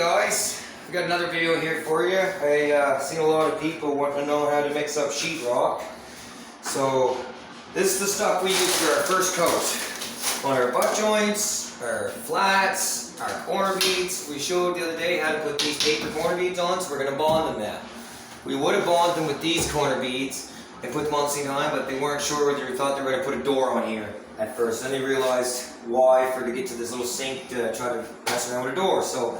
guys, I got another video here for you. I seen a lot of people want to know how to mix up sheetrock. So this is the stuff we use for our first coat. On our butt joints, our flats, our corner beads. We showed the other day how to put these paper corner beads on, so we're going to bond them now. We would have bonded them with these corner beads and put them on the same time, but they weren't sure whether they thought they were going to put a door on here at first. Then they realized why, to get to this little sink to try to mess around with a door. So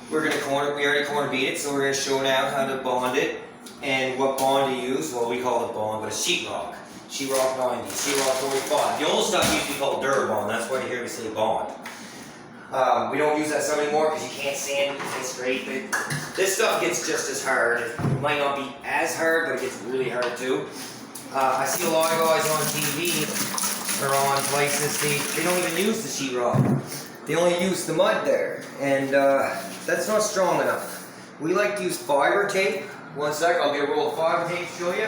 we're going to we already corner bead it, so we're going to show now how to bond it and what bond to use. Well, we call it bond, but it's sheetrock. Sheetrock 90, sheetrock 45. The old stuff used to be called Drywall, that's why you hear me say bond. We don't use that stuff anymore because you can't sand it, you can't scrape it. This stuff gets just as hard. It might not be as hard, but it gets really hard too. I see a lot of guys on TV or on places, they don't even use the sheetrock. They only use the mud there, and that's not strong enough. We like to use fiber tape. One sec, I'll get a roll of fiber tape to show you.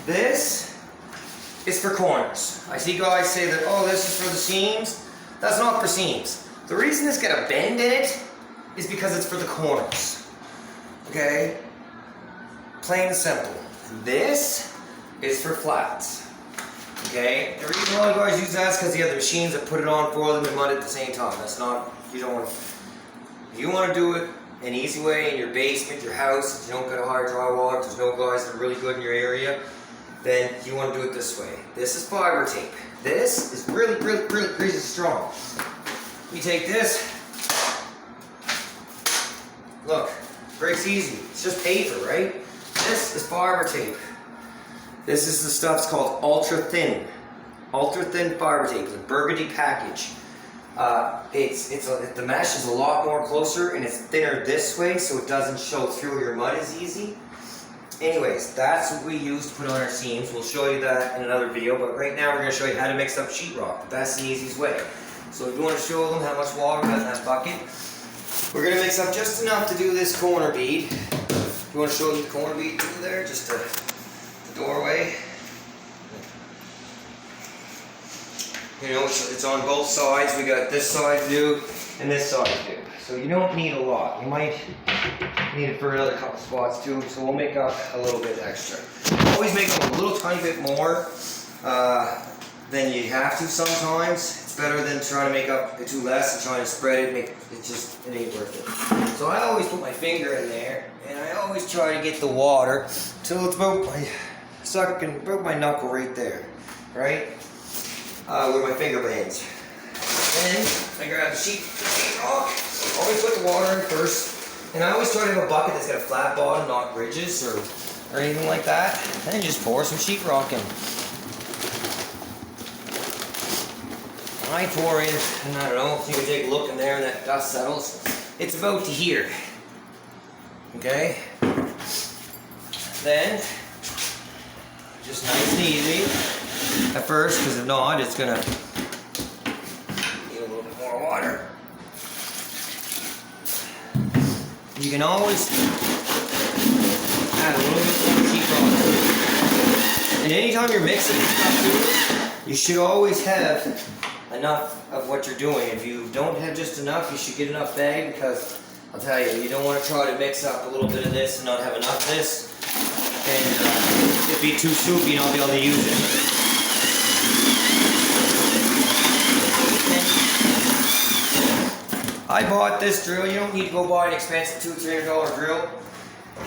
This is for corners. I see guys say that, oh, this is for the seams. That's not for seams. The reason it's got a bend in it is because it's for the corners. Okay? Plain and simple. This is for flats. Okay? The reason why guys use that is because they have the machines that put it on for them and mud at the same time. That's not, you don't want to, if you want to do it an easy way in your basement, your house, if you don't got a hard drywaller, if there's no guys that are really good in your area, then you want to do it this way. This is fiber tape. This is really strong. You take this, look, breaks easy. It's just paper, right? This is fiber tape. This is the stuff's called ultra thin fiber tape. It's a burgundy package. The mesh is a lot more closer and it's thinner this way, so it doesn't show through your mud as easy. Anyways, that's what we use to put on our seams. We'll show you that in another video, but right now we're going to show you how to mix up sheetrock, the best and easiest way. So if you want to show them how much water we got in that bucket, we're going to mix up just enough to do this corner bead. If you want to show you the corner bead through there, just the doorway. You know, it's on both sides. We got this side to do and this side to do. So you don't need a lot. You might need it for another couple spots too, so we'll make up a little bit extra. Always make up a little tiny bit more than you have to sometimes. It's better than trying to make up too less and trying to spread it. It ain't worth it. So I always put my finger in there, and I always try to get the water till it's about my knuckle right there, right? With my finger bands. Then I grab the sheetrock. Always put the water in first, and I always try to have a bucket that's got a flat bottom, not ridges or anything like that. And just pour some sheetrock in. I pour in, and I don't know if you can take a look in there and that dust settles. It's about to here. Okay? Then, just nice and easy at first, because if not, it's gonna need a little bit more water. You can always add a little bit more sheetrock. And anytime you're mixing stuff too, you should always have enough of what you're doing. If you don't have just enough, you should get enough bag, because I'll tell you, you don't want to try to mix up a little bit of this and not have enough of this, and it'd be too soupy and not be able to use it. I bought this drill. You don't need to go buy an expensive $200-300 drill.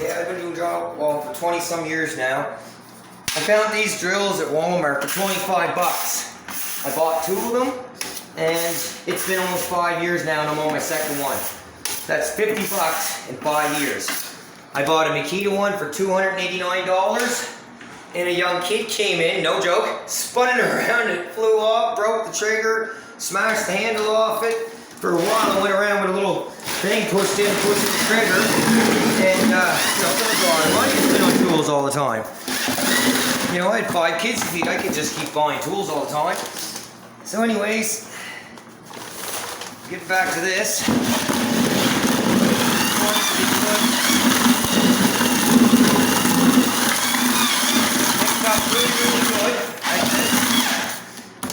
Yeah, I've been doing drywall for 20 some years now. I found these drills at Walmart for 25 bucks. I bought 2 of them, and it's been almost 5 years now, and I'm on my second one. That's 50 bucks in 5 years. I bought a Makita one for $289, and a young kid came in, no joke, spun it around, it flew off, broke the trigger, smashed the handle off it. For a while I went around with a little thing pushed in the trigger, and I spent on tools all the time. You know, I had 5 kids to feed, I could just keep buying tools all the time. So anyways, get back to this. Mixed up really good, like this.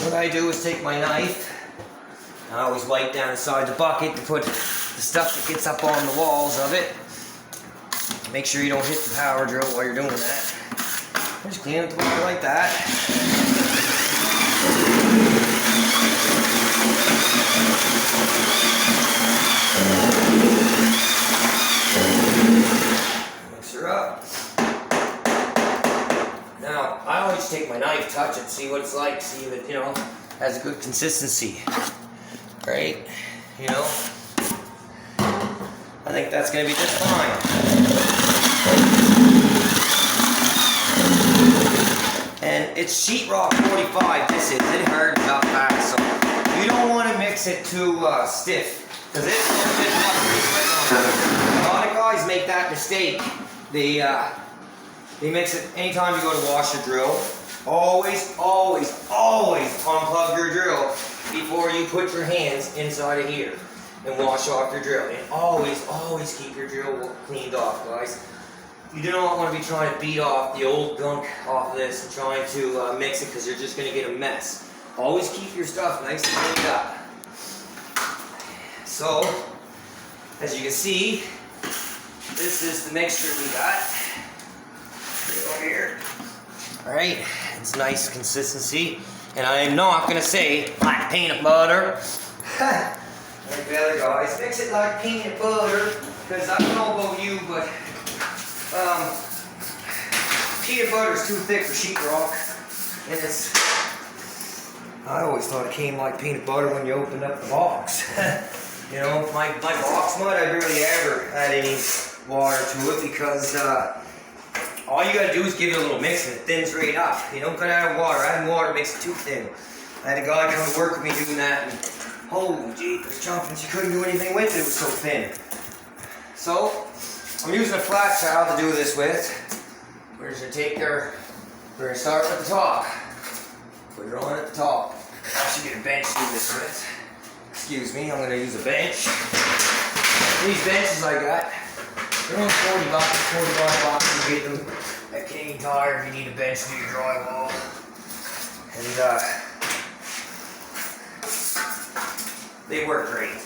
what I do is take my knife. I always wipe down inside the bucket to put the stuff that gets up on the walls of it. Make sure you don't hit the power drill while you're doing that. Just clean it like that. Mix her up. Now, I always take my knife, touch it, see what it's like, see if it, you know, has a good consistency. Right? You know? I think that's going to be just fine. And it's sheetrock 45, this is. It hardens up fast, so you don't want to mix it too stiff. Because it's going to fit up. A lot of guys make that mistake. They mix it anytime you go to wash your drill. Always unplug your drill before you put your hands inside of here and wash off your drill. And always keep your drill cleaned off, guys. You do not want to be trying to beat off the old gunk off of this and trying to mix it, because you're just going to get a mess. Always keep your stuff nice and cleaned up. So, as you can see, this is the mixture we got. Over here. Alright, it's nice consistency. And I am not going to say like peanut butter. Like the other guys, mix it like peanut butter. Because I don't know about you, but peanut butter is too thick for sheetrock. And it's, I always thought it came like peanut butter when you opened up the box. You know, my box mud, I barely ever had any water to it, because all you gotta do is give it a little mix and it thins right up. You don't gotta add water. Adding water makes it too thin. I had a guy come to work with me doing that, and holy jeepers jumping, she couldn't do anything with it. It was so thin. So I'm using a flat trowel to do this with. We're just gonna we're gonna start at the top. Put it on at the top. I should get a bench to do this with. Excuse me, I'm gonna use a bench. These benches I got, they're only 40 bucks, 45 bucks. You get them at King Tire if you need a bench to do your drywall. And they work great.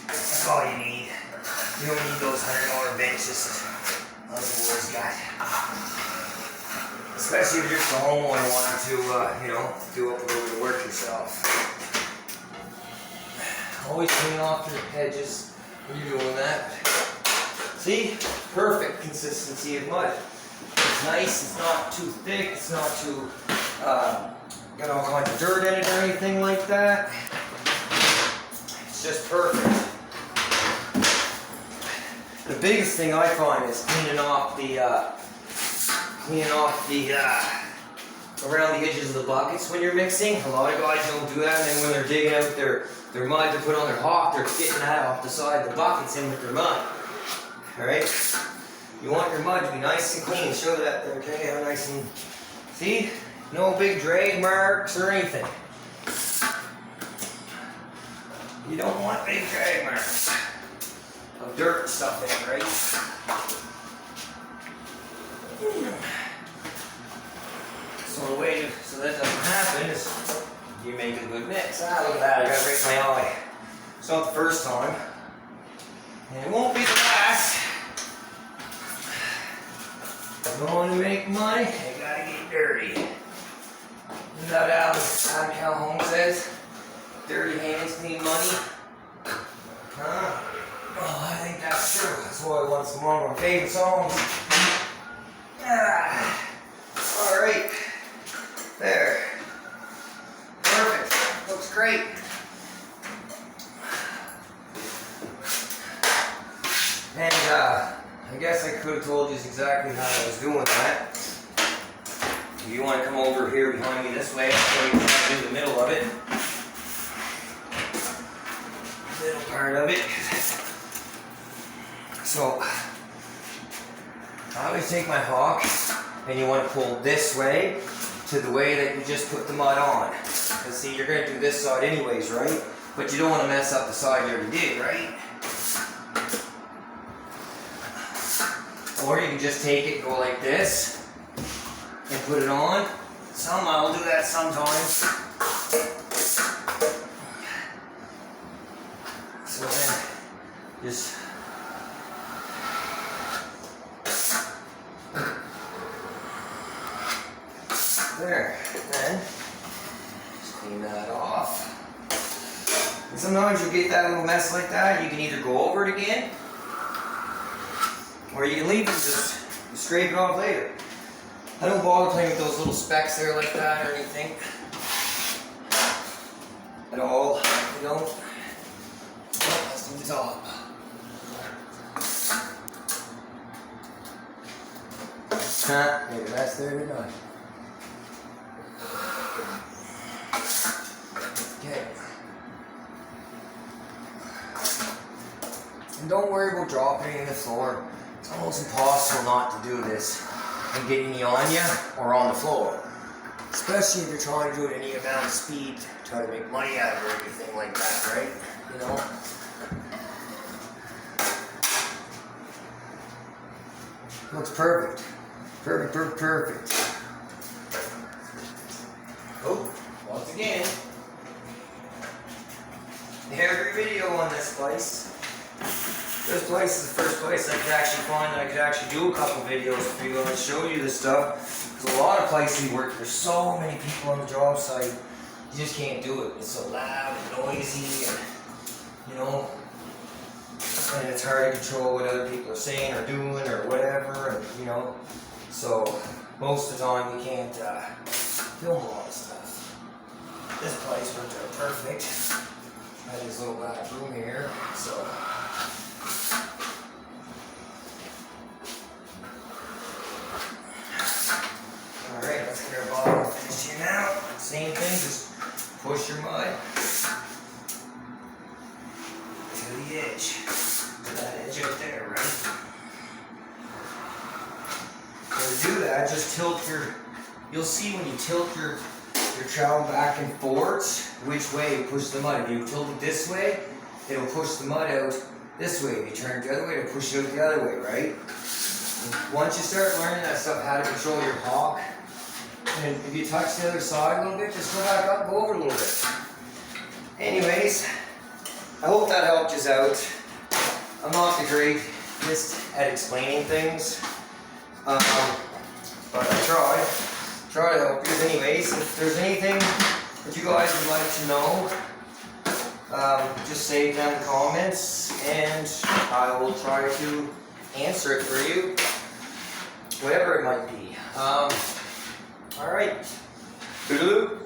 That's all you need. You don't need those $100 benches that other boys got. Especially if you're just a homeowner wanting to, you know, do up a little bit of work yourself. Always clean off your edges when you're doing that. See? Perfect consistency of mud. It's nice, it's not too thick, it's not too, got all kinds of dirt in it or anything like that. It's just perfect. The biggest thing I find is cleaning off the around the edges of the buckets when you're mixing. A lot of guys don't do that, and then when they're digging out their mud to put on their hawk, they're getting that off the side of the buckets in with their mud. Alright? You want your mud to be nice and clean. Show that there, okay? How nice and... See? No big drag marks or anything. You don't want big drag marks of dirt and stuff in it, right? So the way so that doesn't happen is you make a good mix. Ah, look at that, I gotta break my eye. It's not the first time. And it won't be the last. If you want to make money, you gotta get dirty. Isn't that Adam Calhoun says? Dirty hands clean money. Huh? Oh, I think that's true. That's why one of my favorite songs. Alright. There. Perfect. Looks great. And I guess I could have told you exactly how I was doing that. If you want to come over here behind me this way, I'll show you how to do the middle of it. Middle part of it. So, I always take my hawk, and you want to pull this way to the way that you just put the mud on. Because see, you're going to do this side anyways, right? But you don't want to mess up the side you already did, right? Or you can just take it, go like this, and put it on. I'll do that sometimes. Just there. Then just clean that off. And sometimes you get that little mess like that. You can either go over it again, or you can leave it and just scrape it off later. I don't bother playing with those little specks there like that or anything at all. I don't. Oh, that's on the top. Maybe that's there tonight. Okay. And don't worry about dropping it in the floor. It's almost impossible not to do this and get any on you or on the floor. Especially if you're trying to do it any amount of speed, try to make money out of it or anything like that, right? You know? Looks perfect. Perfect, perfect, perfect. Oh, once again, every video on this place. This place is the first place I could actually find that I could actually do a couple videos for you and show you this stuff. Because a lot of places we work, there's so many people on the job site, you just can't do it. It's so loud and noisy, and you know, and it's hard to control what other people are saying or doing or whatever, and you know, so most of the time you can't film a lot of stuff. This place worked out perfect. I had this little back room here, so. Alright, let's get our bottom finished here now. Same thing, just push your mud to the edge. To that edge out there, right? So to do that, just tilt you'll see when you tilt your trowel back and forwards, which way you push the mud. If you tilt it this way, it'll push the mud out this way. If you turn it the other way, it'll push it out the other way, right? Once you start learning that stuff, how to control your hawk, and if you touch the other side a little bit, just go back up and go over a little bit. Anyways, I hope that helped you out. I'm not the greatest at explaining things, but I try to help you. Anyways, if there's anything that you guys would like to know, just say it down in the comments, and I will try to answer it for you, whatever it might be. Alright, toodaloo.